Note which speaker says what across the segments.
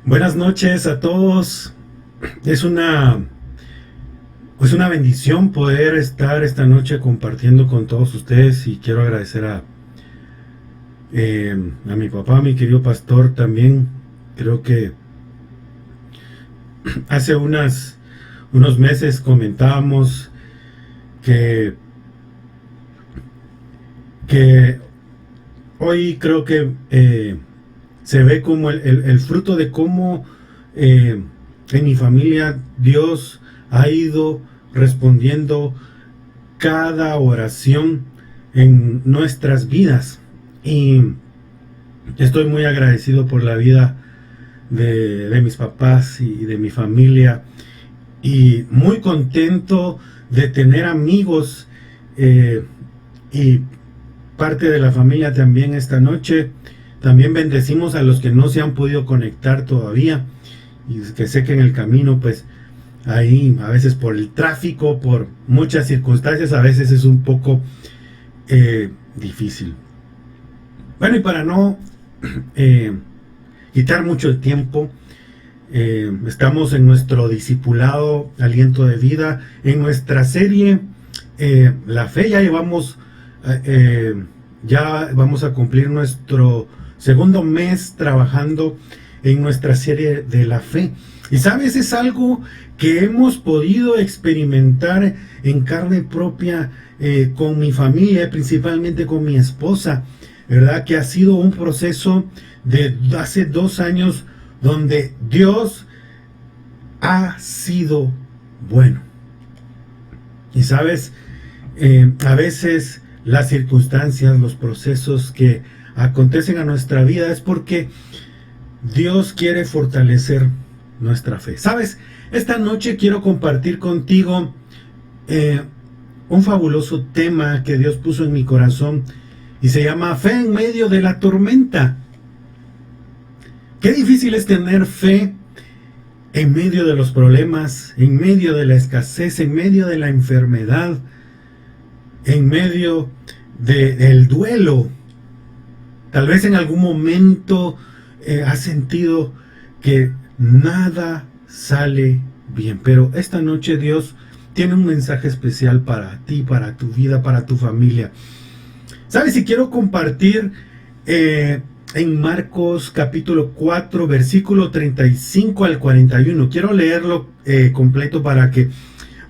Speaker 1: Buenas noches a todos. Es una bendición poder estar esta noche compartiendo con todos ustedes y quiero agradecer a mi papá, mi querido pastor también. Creo que hace unos meses comentábamos que, que hoy creo que se ve como el fruto de cómo en mi familia Dios ha ido respondiendo cada oración en nuestras vidas, y estoy muy agradecido por la vida de mis papás y de mi familia, y muy contento de tener amigos y parte de la familia también esta noche. También bendecimos a los que no se han podido conectar todavía y que sé que en el camino, pues ahí a veces por el tráfico, por muchas circunstancias, a veces es un poco difícil. Bueno, y para no quitar mucho el tiempo, estamos en nuestro discipulado Aliento de Vida, en nuestra serie La Fe. Ya vamos a cumplir nuestro segundo mes trabajando en nuestra serie de la fe. Y sabes, es algo que hemos podido experimentar en carne propia con mi familia, principalmente con mi esposa, ¿verdad? Que ha sido un proceso de hace 2 años donde Dios ha sido bueno. Y sabes, a veces las circunstancias, los procesos que acontecen a nuestra vida es porque Dios quiere fortalecer nuestra fe. Sabes, esta noche quiero compartir contigo un fabuloso tema que Dios puso en mi corazón y se llama Fe en medio de la tormenta. Qué difícil es tener fe en medio de los problemas, en medio de la escasez, en medio de la enfermedad, en medio del duelo. Tal vez en algún momento has sentido que nada sale bien, pero esta noche Dios tiene un mensaje especial para ti, para tu vida, para tu familia. ¿Sabes? Y quiero compartir en Marcos capítulo 4, versículo 35 al 41. Quiero leerlo completo para que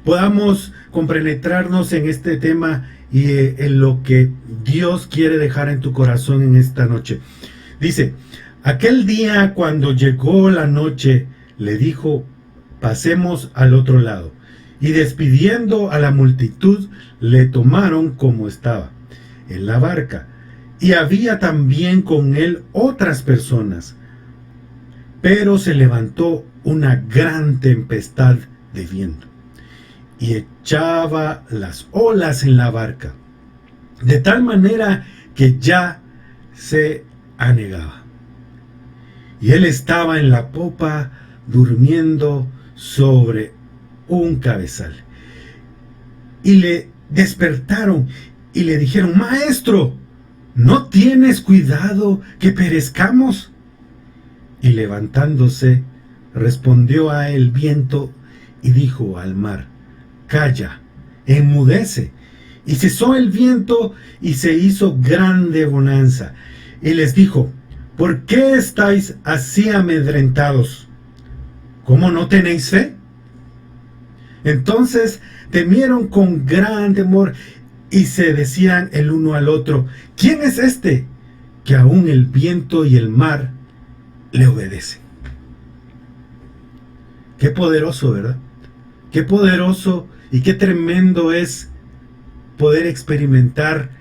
Speaker 1: podamos compenetrarnos en este tema y en lo que Dios quiere dejar en tu corazón en esta noche. Dice: aquel día, cuando llegó la noche, le dijo: pasemos al otro lado. Y despidiendo a la multitud, le tomaron como estaba, en la barca. Y había también con él otras personas. Pero se levantó una gran tempestad de viento y echaba las olas en la barca, de tal manera que ya se anegaba. Y él estaba en la popa durmiendo sobre un cabezal. Y le despertaron y le dijeron: Maestro, ¿no tienes cuidado que perezcamos? Y levantándose, respondió a el viento y dijo al mar: calla, enmudece. Y cesó el viento y se hizo grande bonanza. Y les dijo: ¿por qué estáis así amedrentados? ¿Cómo no tenéis fe? Entonces temieron con gran temor y se decían el uno al otro: ¿quién es este que aún el viento y el mar le obedecen? Qué poderoso, ¿verdad? Qué poderoso y qué tremendo es poder experimentar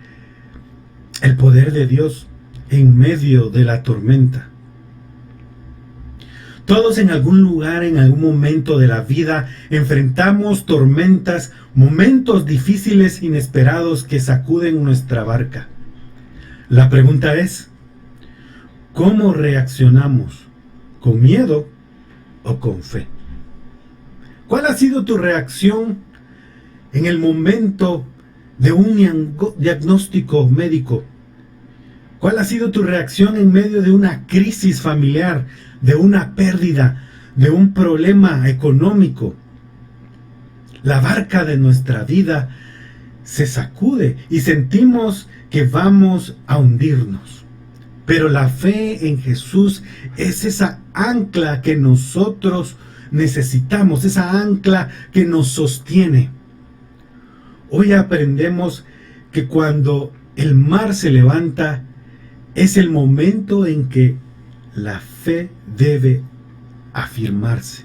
Speaker 1: el poder de Dios en medio de la tormenta. Todos en algún lugar, en algún momento de la vida, enfrentamos tormentas, momentos difíciles, inesperados que sacuden nuestra barca. La pregunta es: ¿cómo reaccionamos? ¿Con miedo o con fe? ¿Cuál ha sido tu reacción en el momento de un diagnóstico médico? ¿Cuál ha sido tu reacción en medio de una crisis familiar, de una pérdida, de un problema económico? La barca de nuestra vida se sacude y sentimos que vamos a hundirnos. Pero la fe en Jesús es esa ancla que nosotros necesitamos, esa ancla que nos sostiene. Hoy aprendemos que cuando el mar se levanta, es el momento en que la fe debe afirmarse.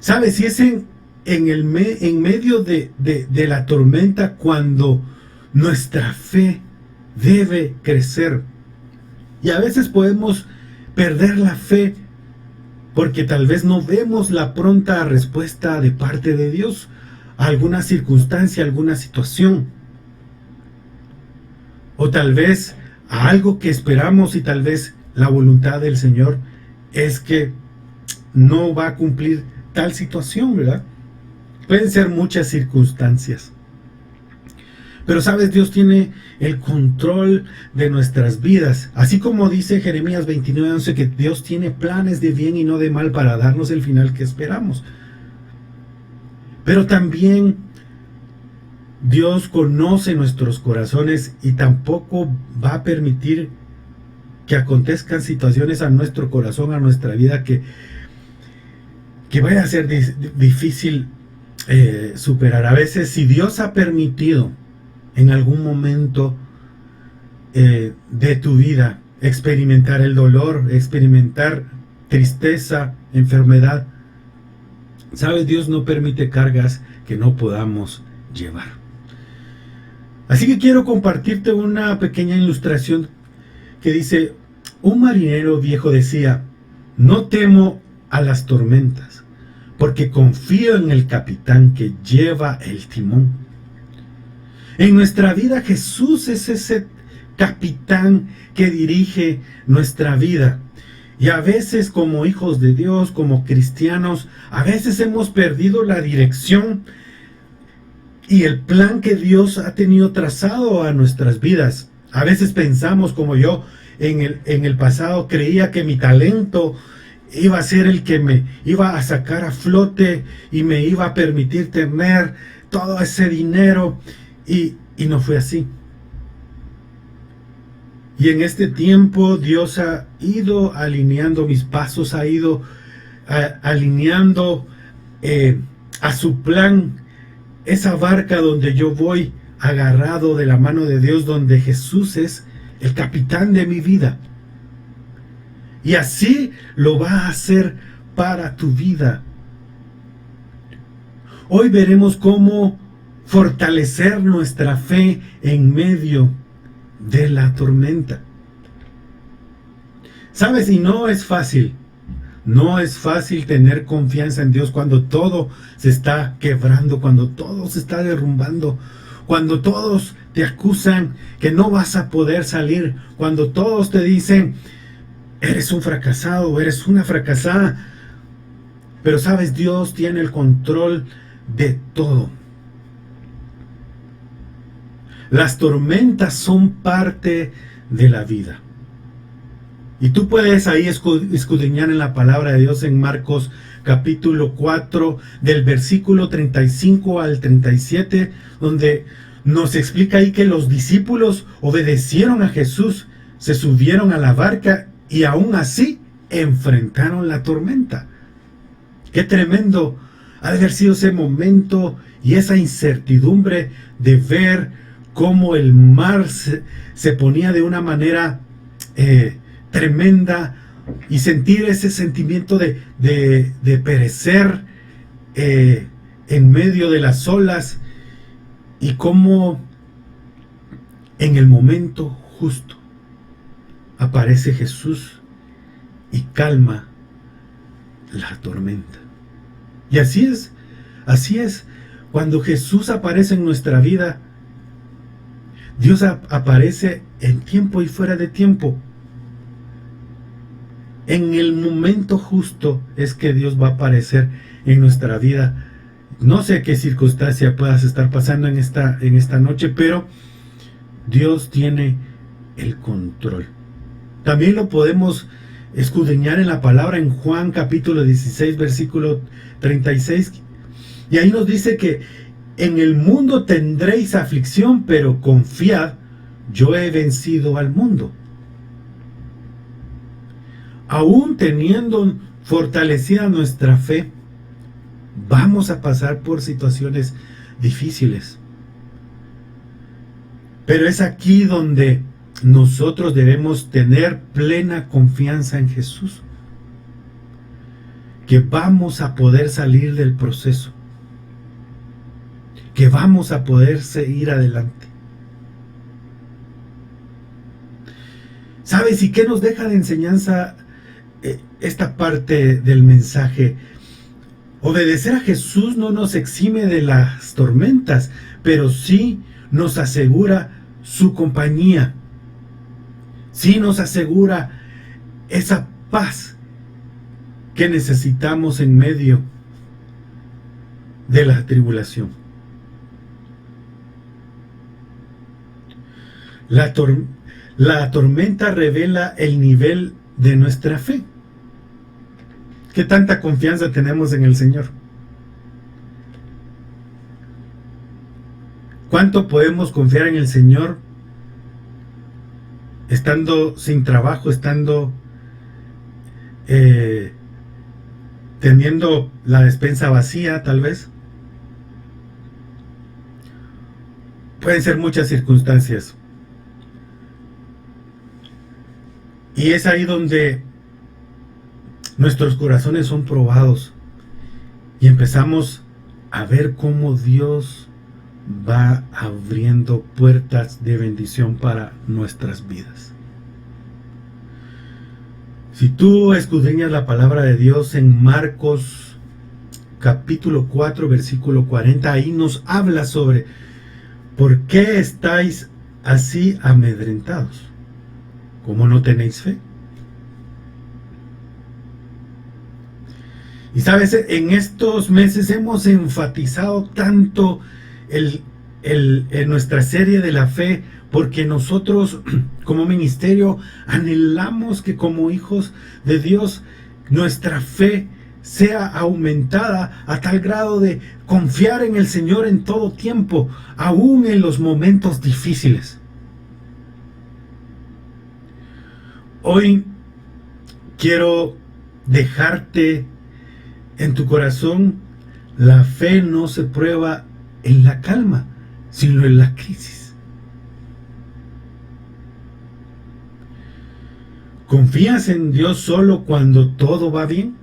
Speaker 1: ¿Sabes? Si es en medio de la tormenta cuando nuestra fe debe crecer. Y a veces podemos perder la fe porque tal vez no vemos la pronta respuesta de parte de Dios a alguna circunstancia, alguna situación. O tal vez a algo que esperamos y tal vez la voluntad del Señor es que no va a cumplir tal situación, ¿verdad? Pueden ser muchas circunstancias. Pero sabes, Dios tiene el control de nuestras vidas. Así como dice Jeremías 29:11, que Dios tiene planes de bien y no de mal para darnos el final que esperamos. Pero también Dios conoce nuestros corazones y tampoco va a permitir que acontezcan situaciones a nuestro corazón, a nuestra vida, que vaya a ser difícil superar. A veces, si Dios ha permitido en algún momento de tu vida experimentar el dolor, experimentar tristeza, enfermedad, sabes, Dios no permite cargas que no podamos llevar. Así que quiero compartirte una pequeña ilustración que dice: un marinero viejo decía, no temo a las tormentas, porque confío en el capitán que lleva el timón. En nuestra vida Jesús es ese capitán que dirige nuestra vida. Y a veces, como hijos de Dios, como cristianos, a veces hemos perdido la dirección y el plan que Dios ha tenido trazado a nuestras vidas. A veces pensamos, como yo en el pasado creía que mi talento iba a ser el que me iba a sacar a flote y me iba a permitir tener todo ese dinero, y no fue así. Y en este tiempo Dios ha ido alineando mis pasos, ha ido alineando a su plan esa barca donde yo voy agarrado de la mano de Dios, donde Jesús es el capitán de mi vida. Y así lo va a hacer para tu vida. Hoy veremos cómo fortalecer nuestra fe en medio de la tormenta. ¿Sabes? Y no es fácil. No es fácil tener confianza en Dios cuando todo se está quebrando, cuando todo se está derrumbando, cuando todos te acusan que no vas a poder salir, cuando todos te dicen, eres un fracasado, eres una fracasada. Pero sabes, Dios tiene el control de todo. Las tormentas son parte de la vida. Y tú puedes ahí escudriñar en la palabra de Dios en Marcos capítulo 4, del versículo 35 al 37, donde nos explica ahí que los discípulos obedecieron a Jesús, se subieron a la barca y aún así enfrentaron la tormenta. Qué tremendo ha de haber sido ese momento y esa incertidumbre de ver cómo el mar se ponía de una manera tremenda, y sentir ese sentimiento de perecer en medio de las olas, y cómo en el momento justo aparece Jesús y calma la tormenta. Y así es, cuando Jesús aparece en nuestra vida, Dios aparece en tiempo y fuera de tiempo. En el momento justo es que Dios va a aparecer en nuestra vida. No sé qué circunstancia puedas estar pasando en esta noche, pero Dios tiene el control. También lo podemos escudriñar en la palabra en Juan capítulo 16, versículo 36. Y ahí nos dice que en el mundo tendréis aflicción, pero confiad, yo he vencido al mundo. Aún teniendo fortalecida nuestra fe, vamos a pasar por situaciones difíciles. Pero es aquí donde nosotros debemos tener plena confianza en Jesús, que vamos a poder salir del proceso, que vamos a poder seguir adelante. ¿Sabes? ¿Y qué nos deja de enseñanza esta parte del mensaje? Obedecer a Jesús no nos exime de las tormentas, pero sí nos asegura su compañía. Sí nos asegura esa paz que necesitamos en medio de la tribulación. La tormenta revela el nivel de nuestra fe. ¿Qué tanta confianza tenemos en el Señor? ¿Cuánto podemos confiar en el Señor estando sin trabajo, estando teniendo la despensa vacía, tal vez? Pueden ser muchas circunstancias. Y es ahí donde nuestros corazones son probados y empezamos a ver cómo Dios va abriendo puertas de bendición para nuestras vidas. Si tú escudriñas la palabra de Dios en Marcos capítulo 4 versículo 40, ahí nos habla sobre por qué estáis así amedrentados. ¿Cómo no tenéis fe? Y sabes, en estos meses hemos enfatizado tanto en nuestra serie de la fe, porque nosotros como ministerio anhelamos que como hijos de Dios nuestra fe sea aumentada a tal grado de confiar en el Señor en todo tiempo, aún en los momentos difíciles. Hoy quiero dejarte en tu corazón: la fe no se prueba en la calma, sino en la crisis. ¿Confías en Dios solo cuando todo va bien?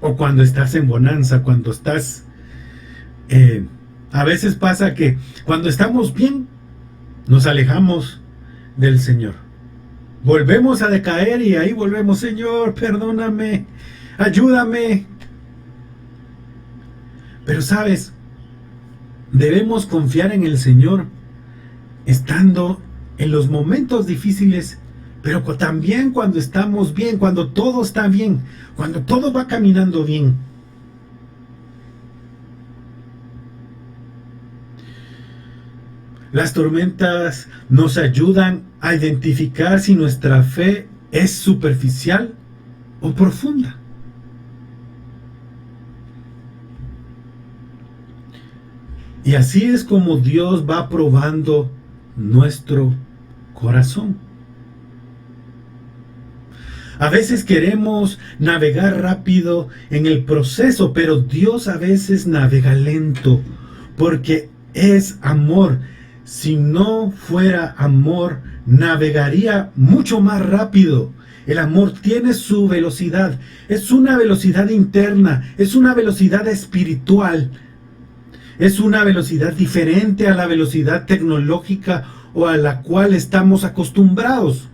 Speaker 1: ¿O cuando estás en bonanza, cuando estás... a veces pasa que cuando estamos bien, nos alejamos del Señor. Volvemos a decaer y ahí volvemos: Señor, perdóname, ayúdame. Pero sabes, debemos confiar en el Señor estando en los momentos difíciles, pero también cuando estamos bien, cuando todo está bien, cuando todo va caminando bien. Las tormentas nos ayudan a identificar si nuestra fe es superficial o profunda. Y así es como Dios va probando nuestro corazón. A veces queremos navegar rápido en el proceso, pero Dios a veces navega lento, porque es amor. Si no fuera amor, navegaría mucho más rápido. El amor tiene su velocidad. Es una velocidad interna, es una velocidad espiritual. Es una velocidad diferente a la velocidad tecnológica o a la cual estamos acostumbrados.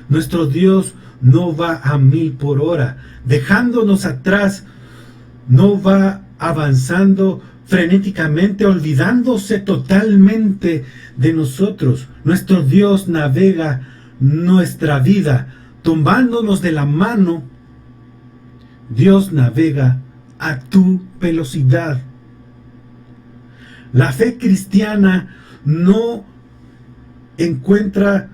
Speaker 1: Nuestro Dios no va a 1000 por hora, dejándonos atrás. No va avanzando frenéticamente, olvidándose totalmente de nosotros. Nuestro Dios navega nuestra vida, tomándonos de la mano. Dios navega a tu velocidad. La fe cristiana no encuentra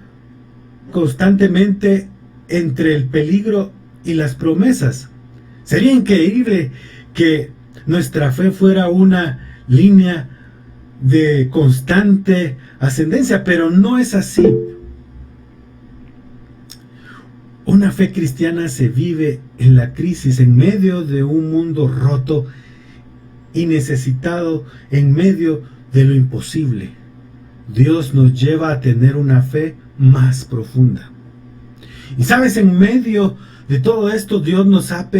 Speaker 1: constantemente entre el peligro y las promesas. Sería increíble que nuestra fe fuera una línea de constante ascendencia, pero no es así. Una fe cristiana se vive en la crisis, en medio de un mundo roto y necesitado, en medio de lo imposible. Dios nos lleva a tener una fe más profunda. Y sabes, en medio de todo esto, Dios nos ha,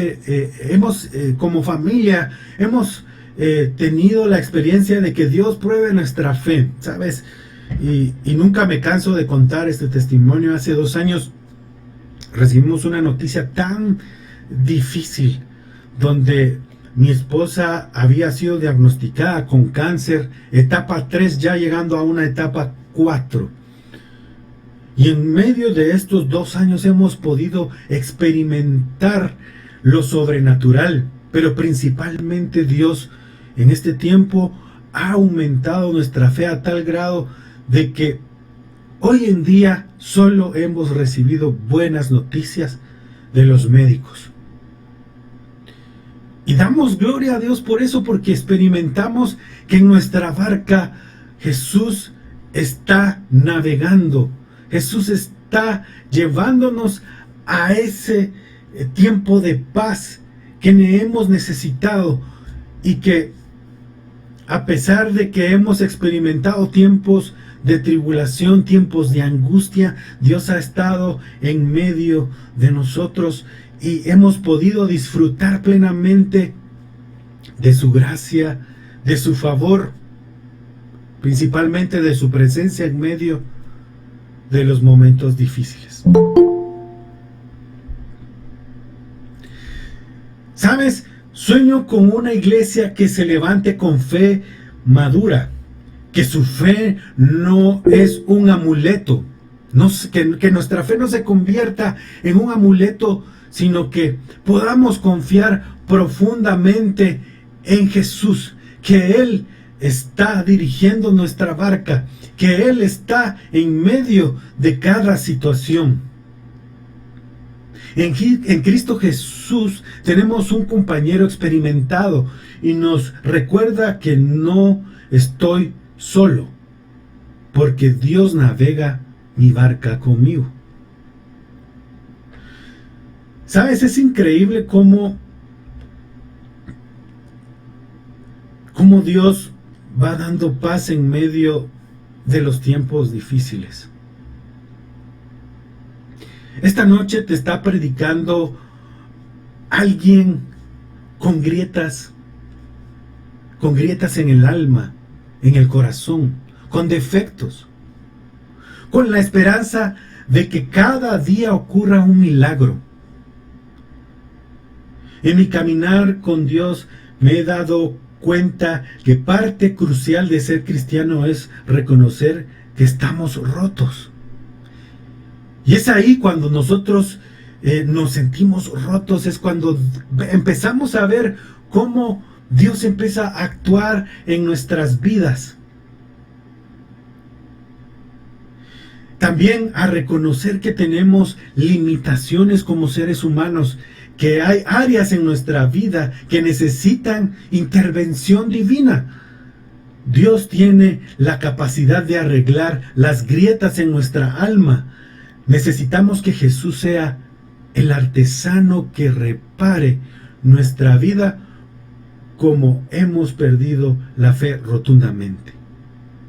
Speaker 1: como familia, hemos tenido la experiencia de que Dios pruebe nuestra fe, ¿sabes? Y nunca me canso de contar este testimonio. Hace 2 años recibimos una noticia tan difícil, donde mi esposa había sido diagnosticada con cáncer, etapa 3, ya llegando a una etapa 4. Y en medio de estos 2 años hemos podido experimentar lo sobrenatural, pero principalmente Dios en este tiempo ha aumentado nuestra fe a tal grado de que hoy en día solo hemos recibido buenas noticias de los médicos. Y damos gloria a Dios por eso, porque experimentamos que en nuestra barca Jesús está navegando. Jesús está llevándonos a ese tiempo de paz que hemos necesitado, y que a pesar de que hemos experimentado tiempos de tribulación, tiempos de angustia, Dios ha estado en medio de nosotros y hemos podido disfrutar plenamente de su gracia, de su favor, principalmente de su presencia en medio de los momentos difíciles. ¿Sabes? Sueño con una iglesia que se levante con fe madura, que su fe no es un amuleto, que nuestra fe no se convierta en un amuleto, sino que podamos confiar profundamente en Jesús, que Él está dirigiendo nuestra barca, que Él está en medio de cada situación. En Cristo Jesús tenemos un compañero experimentado y nos recuerda que no estoy solo, porque Dios navega mi barca conmigo. ¿Sabes? Es increíble cómo Dios va dando paz en medio de los tiempos difíciles. Esta noche te está predicando alguien con grietas en el alma, en el corazón, con defectos, con la esperanza de que cada día ocurra un milagro. En mi caminar con Dios me he dado cuenta que parte crucial de ser cristiano es reconocer que estamos rotos. Y es ahí cuando nosotros nos sentimos rotos, es cuando empezamos a ver cómo Dios empieza a actuar en nuestras vidas. También a reconocer que tenemos limitaciones como seres humanos, que hay áreas en nuestra vida que necesitan intervención divina. Dios tiene la capacidad de arreglar las grietas en nuestra alma. Necesitamos que Jesús sea el artesano que repare nuestra vida como hemos perdido la fe rotundamente.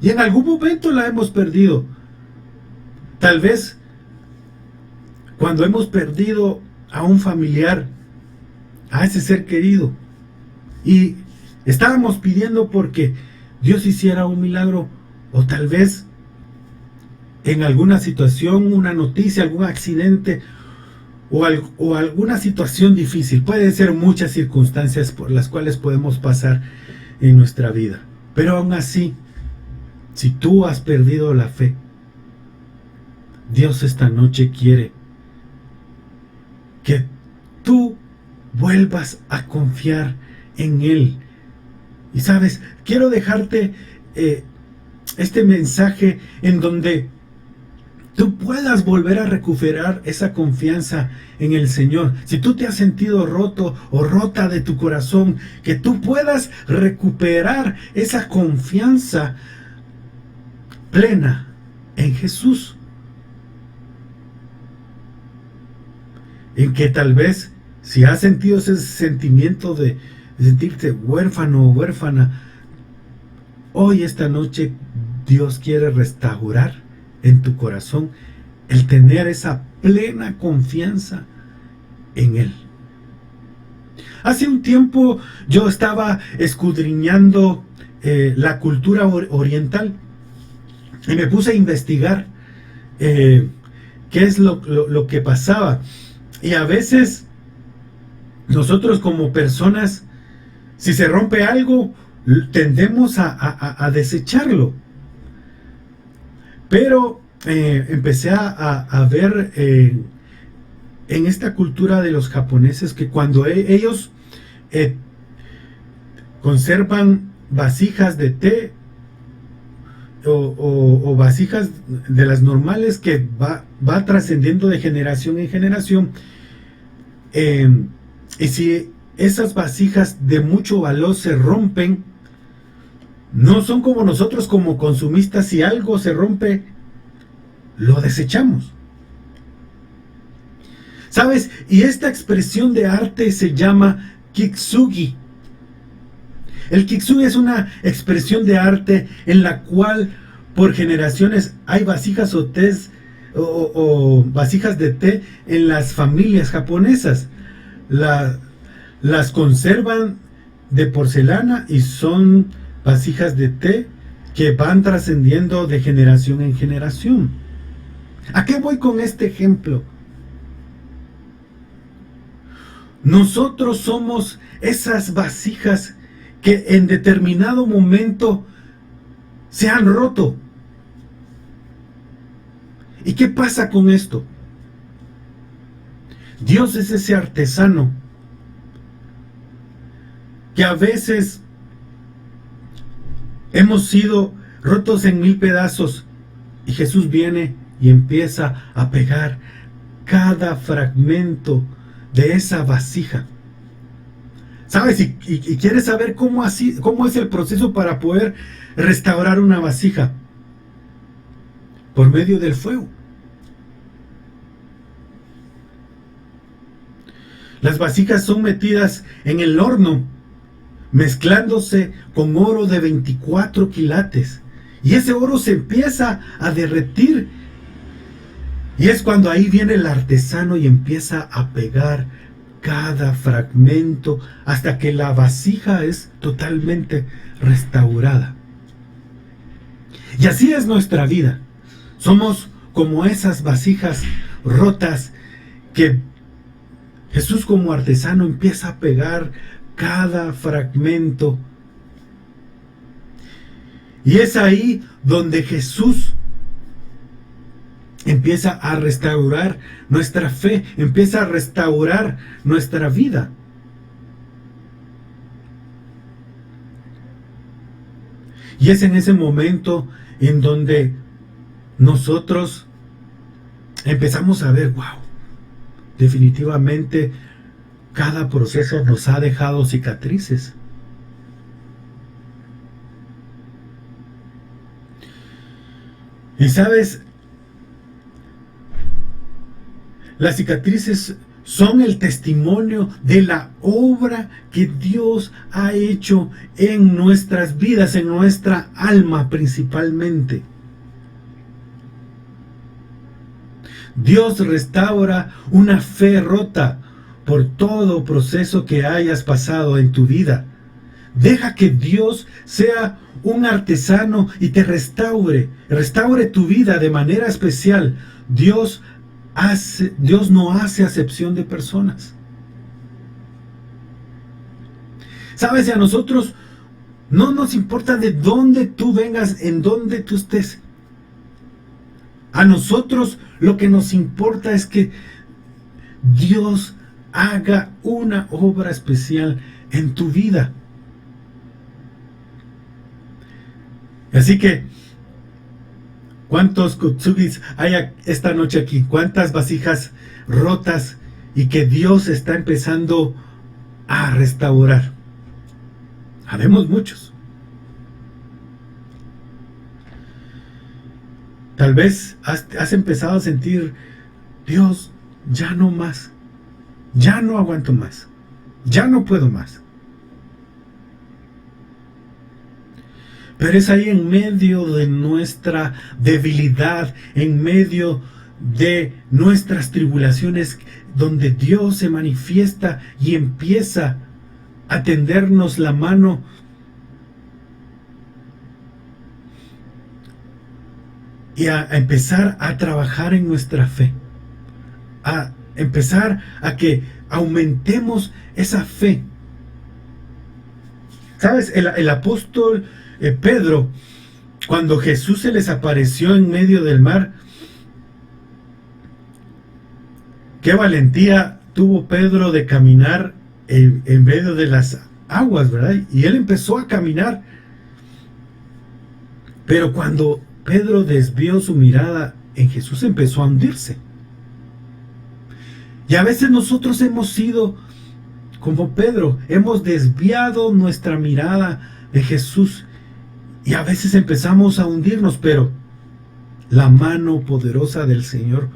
Speaker 1: Y en algún momento la hemos perdido. Tal vez cuando hemos perdido a un familiar, a ese ser querido, y estábamos pidiendo porque Dios hiciera un milagro, o tal vez en alguna situación, una noticia, algún accidente o alguna situación difícil. Pueden ser muchas circunstancias por las cuales podemos pasar en nuestra vida. Pero aún así, si tú has perdido la fe, Dios esta noche quiere que tú vuelvas a confiar en Él Y sabes, quiero dejarte este mensaje en donde tú puedas volver a recuperar esa confianza en el Señor. Si tú te has sentido roto o rota de tu corazón, que tú puedas recuperar esa confianza plena en Jesús. En que tal vez, si has sentido ese sentimiento de sentirte huérfano o huérfana, hoy, esta noche, Dios quiere restaurar en tu corazón el tener esa plena confianza en Él. Hace un tiempo yo estaba escudriñando la cultura oriental y me puse a investigar qué es lo que pasaba. Y a veces nosotros como personas, si se rompe algo, tendemos a desecharlo. Pero empecé a ver en esta cultura de los japoneses que cuando ellos conservan vasijas de té o vasijas de las normales que va trascendiendo de generación en generación, y si esas vasijas de mucho valor se rompen, no son como nosotros como consumistas. Si algo se rompe, lo desechamos. ¿Sabes? Y esta expresión de arte se llama kintsugi. El kintsugi es una expresión de arte en la cual por generaciones hay vasijas o vasijas de té en las familias japonesas. Las conservan de porcelana y son vasijas de té que van trascendiendo de generación en generación. ¿A qué voy con este ejemplo? Nosotros somos esas vasijas que en determinado momento se han roto. ¿Y qué pasa con esto? Dios es ese artesano que a veces hemos sido rotos en 1000 pedazos y Jesús viene y empieza a pegar cada fragmento de esa vasija. ¿Sabes? Y quieres saber cómo es el proceso para poder restaurar una vasija. Por medio del fuego. Las vasijas son metidas en el horno, mezclándose con oro de 24 quilates. Y ese oro se empieza a derretir. Y es cuando ahí viene el artesano y empieza a pegar cada fragmento hasta que la vasija es totalmente restaurada. Y así es nuestra vida. Somos como esas vasijas rotas que Jesús como artesano empieza a pegar cada fragmento. Y es ahí donde Jesús empieza a restaurar nuestra fe, empieza a restaurar nuestra vida. Y es en ese momento en donde nosotros empezamos a ver, wow, definitivamente cada proceso nos ha dejado cicatrices. Y sabes, las cicatrices son el testimonio de la obra que Dios ha hecho en nuestras vidas, en nuestra alma principalmente. Dios restaura una fe rota por todo proceso que hayas pasado en tu vida. Deja que Dios sea un artesano y te restaure tu vida de manera especial. Dios no hace acepción de personas. Sabes, a nosotros no nos importa de dónde tú vengas, en dónde tú estés. A nosotros lo que nos importa es que Dios haga una obra especial en tu vida. Así que, ¿cuántos kutsugis hay esta noche aquí? ¿Cuántas vasijas rotas y que Dios está empezando a restaurar? Habemos muchos. Tal vez has empezado a sentir, Dios, ya no más, ya no aguanto más, ya no puedo más. Pero es ahí en medio de nuestra debilidad, en medio de nuestras tribulaciones, donde Dios se manifiesta y empieza a tendernos la mano y a empezar a trabajar en nuestra fe, a empezar a que aumentemos esa fe. ¿Sabes? El apóstol Pedro, cuando Jesús se les apareció en medio del mar, qué valentía tuvo Pedro de caminar en medio de las aguas, ¿verdad? Y él empezó a caminar. Pero cuando Pedro desvió su mirada en Jesús, empezó a hundirse. Y a veces nosotros hemos sido como Pedro, hemos desviado nuestra mirada de Jesús y a veces empezamos a hundirnos, pero la mano poderosa del Señor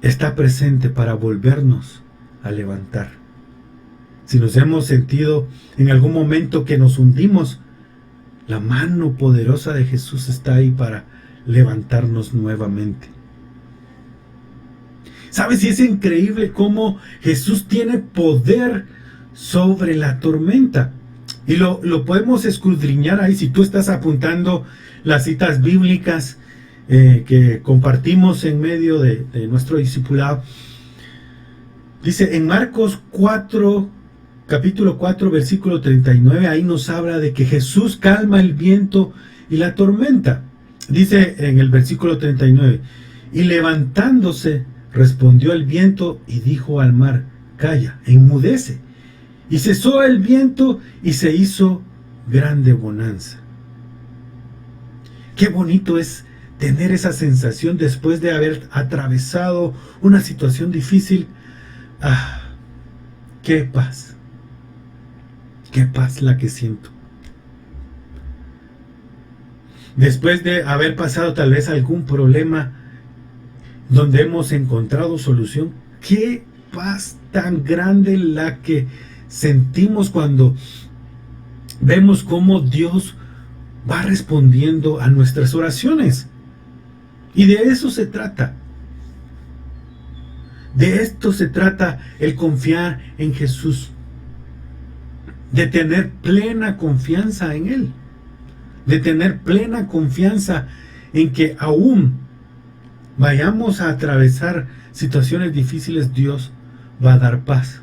Speaker 1: está presente para volvernos a levantar. Si nos hemos sentido en algún momento que nos hundimos, la mano poderosa de Jesús está ahí para levantarnos nuevamente. ¿Sabes? Y es increíble cómo Jesús tiene poder sobre la tormenta. Y lo podemos escudriñar ahí. Si tú estás apuntando las citas bíblicas que compartimos en medio de nuestro discipulado. Dice en Marcos 4, capítulo 4, versículo 39, ahí nos habla de que Jesús calma el viento y la tormenta. Dice en el versículo 39, y levantándose, respondió el viento y dijo al mar, calla, enmudece. Y cesó el viento y se hizo grande bonanza. Qué bonito es tener esa sensación después de haber atravesado una situación difícil. ¡Ah! ¡Qué paz! ¡Qué paz la que siento! Después de haber pasado tal vez algún problema donde hemos encontrado solución, qué paz tan grande la que sentimos cuando vemos cómo Dios va respondiendo a nuestras oraciones. Y de eso se trata. De esto se trata el confiar en Jesús. De tener plena confianza en Él. De tener plena confianza en que aún vayamos a atravesar situaciones difíciles, Dios va a dar paz.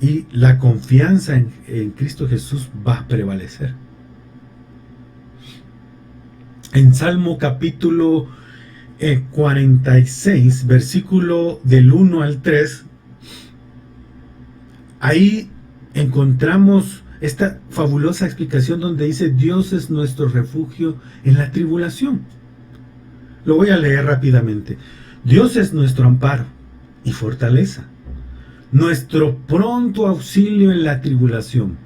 Speaker 1: Y la confianza en Cristo Jesús va a prevalecer. En Salmo capítulo 46, versículo del 1 al 3, ahí encontramos esta fabulosa explicación donde dice, Dios es nuestro refugio en la tribulación. Lo voy a leer rápidamente. Dios es nuestro amparo y fortaleza, nuestro pronto auxilio en la tribulación.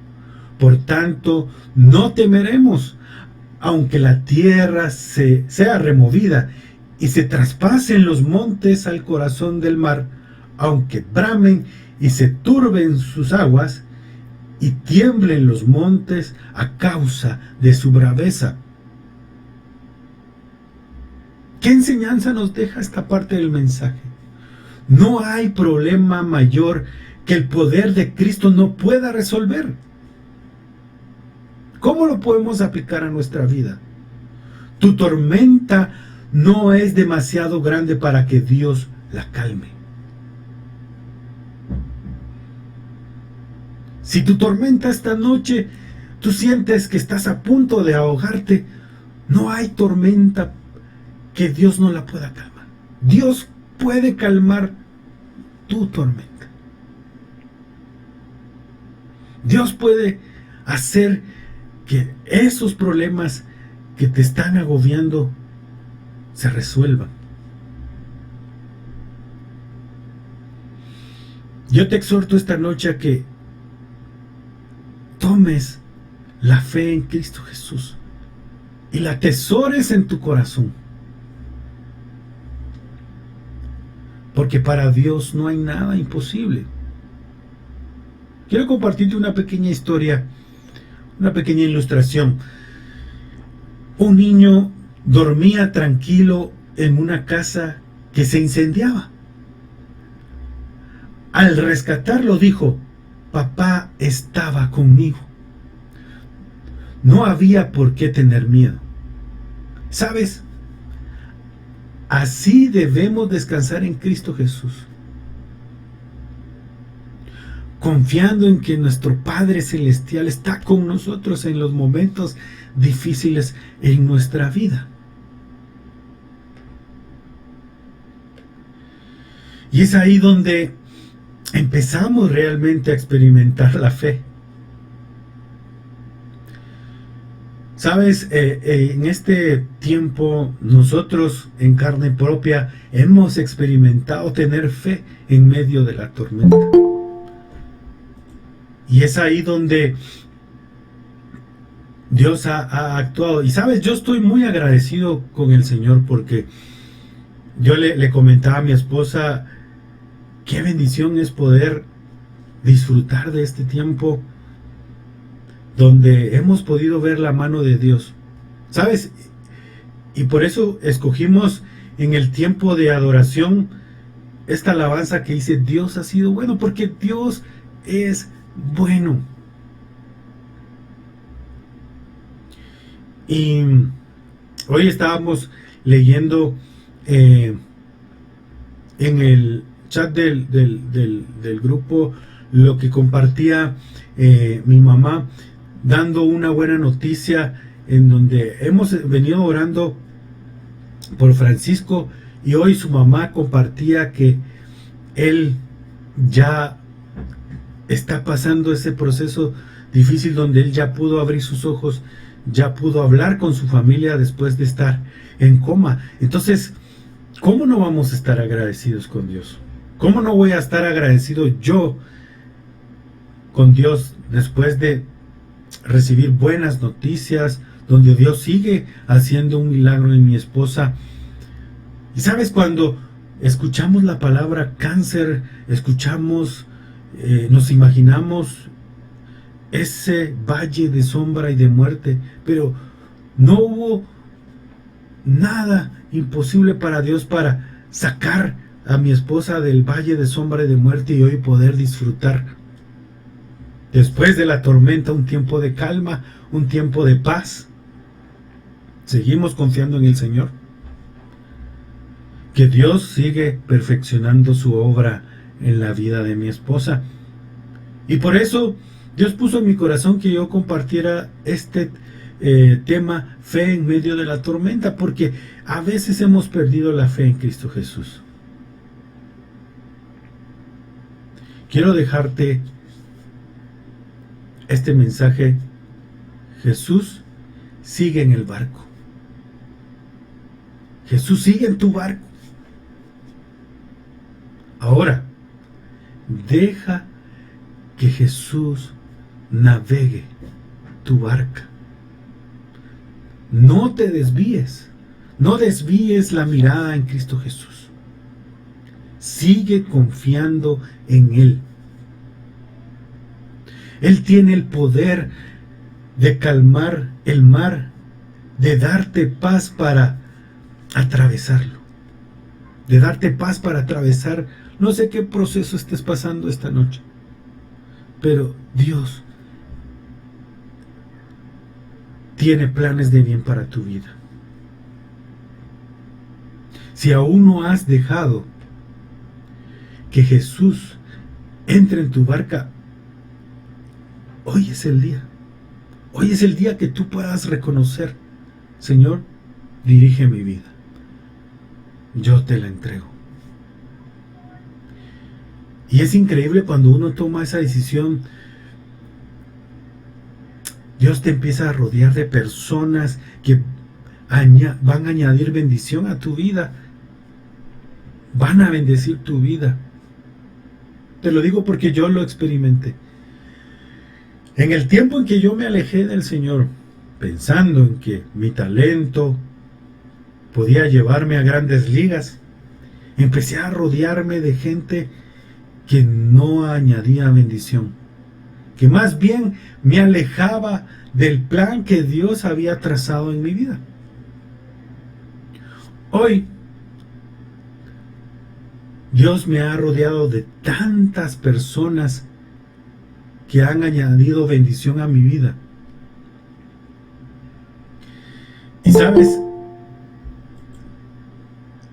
Speaker 1: Por tanto, no temeremos, aunque la tierra sea removida y se traspasen los montes al corazón del mar, aunque bramen y se turben sus aguas y tiemblen los montes a causa de su braveza. ¿Qué enseñanza nos deja esta parte del mensaje? No hay problema mayor que el poder de Cristo no pueda resolver. ¿Cómo lo podemos aplicar a nuestra vida? Tu tormenta no es demasiado grande para que Dios la calme. Si tu tormenta esta noche, tú sientes que estás a punto de ahogarte, no hay tormenta que Dios no la pueda calmar. Dios puede calmar tu tormenta. Dios puede hacer que esos problemas que te están agobiando se resuelvan. Yo te exhorto esta noche a que tomes la fe en Cristo Jesús y la atesores en tu corazón. Porque para Dios no hay nada imposible. Quiero compartirte una pequeña historia, una pequeña ilustración. Un niño dormía tranquilo en una casa que se incendiaba. Al rescatarlo dijo: papá estaba conmigo. No había por qué tener miedo. ¿Sabes? Así debemos descansar en Cristo Jesús, confiando en que nuestro Padre Celestial está con nosotros en los momentos difíciles en nuestra vida. Y es ahí donde empezamos realmente a experimentar la fe. Sabes, en este tiempo nosotros en carne propia hemos experimentado tener fe en medio de la tormenta. Y es ahí donde Dios ha actuado. Y sabes, yo estoy muy agradecido con el Señor, porque yo le comentaba a mi esposa, qué bendición es poder disfrutar de este tiempo donde hemos podido ver la mano de Dios. ¿Sabes? Y por eso escogimos en el tiempo de adoración esta alabanza que dice: Dios ha sido bueno, porque Dios es bueno. Y hoy estábamos leyendo en el chat del grupo lo que compartía mi mamá, dando una buena noticia, en donde hemos venido orando por Francisco, y hoy su mamá compartía que él ya está pasando ese proceso difícil, donde él ya pudo abrir sus ojos, ya pudo hablar con su familia después de estar en coma. Entonces, ¿cómo no vamos a estar agradecidos con Dios? ¿Cómo no voy a estar agradecido yo con Dios después de recibir buenas noticias, donde Dios sigue haciendo un milagro en mi esposa? Y sabes, cuando escuchamos la palabra cáncer, escuchamos, nos imaginamos ese valle de sombra y de muerte, pero no hubo nada imposible para Dios para sacar a mi esposa del valle de sombra y de muerte, y hoy poder disfrutar después de la tormenta un tiempo de calma, un tiempo de paz. Seguimos confiando en el Señor, que Dios sigue perfeccionando su obra en la vida de mi esposa. Y por eso Dios puso en mi corazón que yo compartiera este tema, fe en medio de la tormenta, porque a veces hemos perdido la fe en Cristo Jesús. Quiero dejarte este mensaje: Jesús sigue en el barco. Jesús sigue en tu barco. Ahora, deja que Jesús navegue tu barca. No te desvíes. No desvíes la mirada en Cristo Jesús. Sigue confiando en Él. Él tiene el poder de calmar el mar, de darte paz para atravesarlo, de darte paz para atravesar. No sé qué proceso estés pasando esta noche, pero Dios tiene planes de bien para tu vida. Si aún no has dejado que Jesús entre en tu barca, hoy es el día. Hoy es el día que tú puedas reconocer: Señor, dirige mi vida. Yo te la entrego. Y es increíble cuando uno toma esa decisión Dios te empieza a rodear de personas que van a añadir bendición a tu vida, van a bendecir tu vida. Te lo digo porque yo lo experimenté. En el tiempo en que yo me alejé del Señor, pensando en que mi talento podía llevarme a grandes ligas, empecé a rodearme de gente que no añadía bendición, que más bien me alejaba del plan que Dios había trazado en mi vida. Hoy, Dios me ha rodeado de tantas personas que han añadido bendición a mi vida. Y sabes,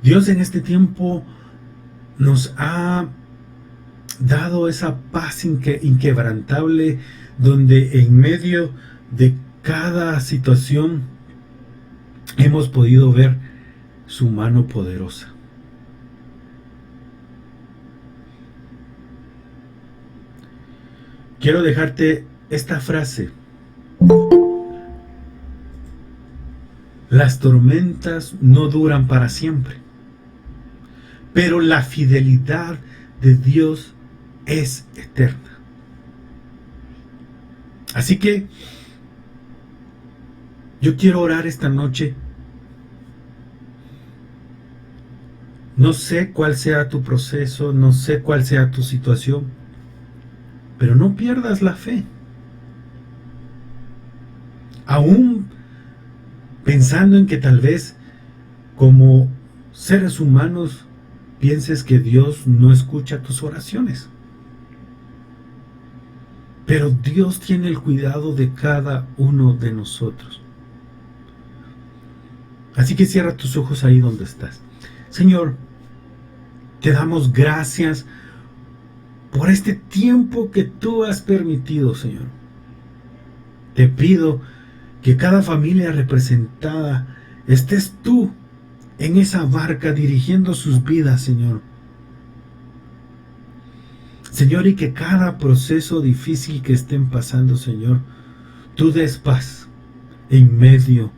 Speaker 1: Dios en este tiempo nos ha dado esa paz inquebrantable, donde en medio de cada situación hemos podido ver su mano poderosa. Quiero dejarte esta frase: las tormentas no duran para siempre, pero la fidelidad de Dios es eterna. Así que yo quiero orar esta noche. No sé cuál sea tu proceso, no sé cuál sea tu situación, pero no pierdas la fe. Aún pensando en que tal vez como seres humanos pienses que Dios no escucha tus oraciones. Pero Dios tiene el cuidado de cada uno de nosotros. Así que cierra tus ojos ahí donde estás. Señor, te damos gracias por este tiempo que tú has permitido, Señor. Te pido que cada familia representada estés tú en esa barca dirigiendo sus vidas, Señor. Señor, y que cada proceso difícil que estén pasando, Señor, tú des paz en medio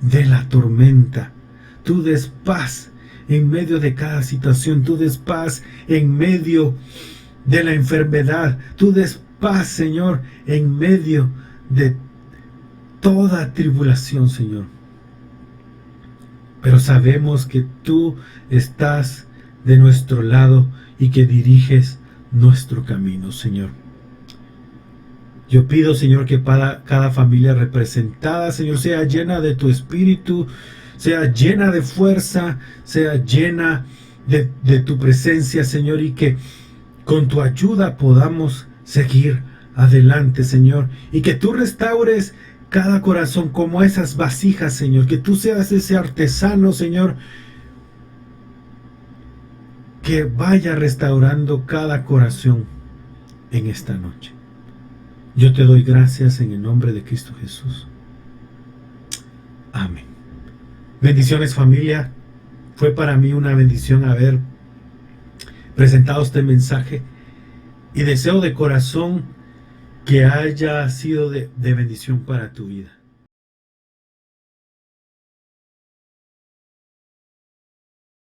Speaker 1: de la tormenta. Tú des paz en medio de cada situación. Tú des paz en medio de la enfermedad. Tú des paz, Señor, en medio de toda tribulación, Señor. Pero sabemos que tú estás de nuestro lado y que diriges nuestro camino, Señor. Yo pido, Señor, que para cada familia representada, Señor, sea llena de tu espíritu, sea llena de fuerza, sea llena de tu presencia, Señor, y que con tu ayuda podamos seguir adelante, Señor, y que tú restaures cada corazón como esas vasijas, Señor, que tú seas ese artesano, Señor, que vaya restaurando cada corazón en esta noche. Yo te doy gracias en el nombre de Cristo Jesús. Amén. Bendiciones, familia. Fue para mí una bendición haber presentado este mensaje y deseo de corazón que haya sido de bendición para tu vida.